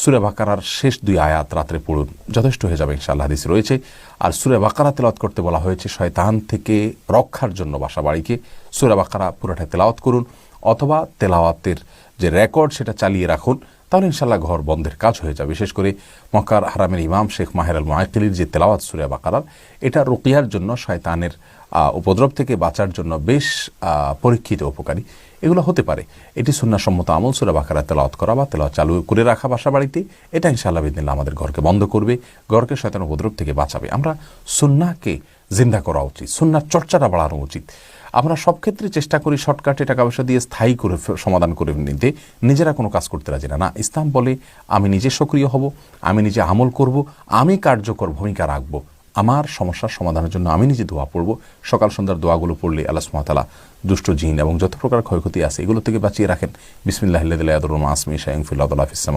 সূরা বাকারার শেষ 2 আয়াত রাত্রে পড়ুন, যথেষ্ট হয়ে যাবে ইনশাআল্লাহ, হাদিস রয়েছে। আর সূরা বাকারা তেলাওয়াত করতে বলা হয়েছে শয়তান থেকে রক্ষার জন্য বাসা বাড়িকে। সূরা বাকারা পুরোটা তেলাওয়াত করুন, অথবা তেলাওয়াতের যে রেকর্ড সেটা চালিয়ে রাখুন, তাহলে ইনশাআল্লাহ ঘর বন্ধের কাজ হয়ে যাবে। বিশেষ করে মক্কার হারামের ইমাম শেখ মাহের আল মুআক্কিলির যে তেলাওয়াত সূরা বাকারার, এটা রুকিয়ার জন্য, শয়তানের উপদ্রব থেকে বাঁচার জন্য বেশ পরীক্ষিত, উপকারী এগুলো হতে পারে। এটি সুন্নাহসম্মত আমল, সূরা বাকারা তেলাওয়াত করা বা তেলাওয়াত চালু করে রাখা বাসা বাড়িতে। এটা ইনশাআল্লাহ বিদিনিল্লাহ আমাদের ঘরকে বন্ধ করবে, ঘরকে শয়তানের উপদ্রব থেকে বাঁচাবে। আমরা সুন্নাহকে জিন্দা করা উচিত, সুন্নাহর চর্চাটা বাড়ানো উচিত। আমরা সব ক্ষেত্রে চেষ্টা করি শর্টকাটে টাকা পয়সা দিয়ে স্থায়ী করে সমাধান করে নিতে, নিজেরা কোনো কাজ করতে রাজি না। ইসলাম বলে আমি নিজে সক্রিয় হব, আমি নিজে আমল করব, আমি কার্যকর ভূমিকা রাখব, আমার সমস্যার সমাধানের জন্য আমি নিজে দোয়া পড়ব। সকাল সন্ধ্যার দোয়াগুলো পড়লে আল্লাহ সুবহানাহু ওয়া তাআলা দুষ্ট জিন এবং যত প্রকার ক্ষয়ক্ষতি আছে এগুলো থেকে বাঁচিয়ে রাখেন। বিসমিল্লাহিল্লাযী লা ইয়াদুররু মা ইসমিহি শাইউন ফিল আরদি ওয়া লা ফিস সামা।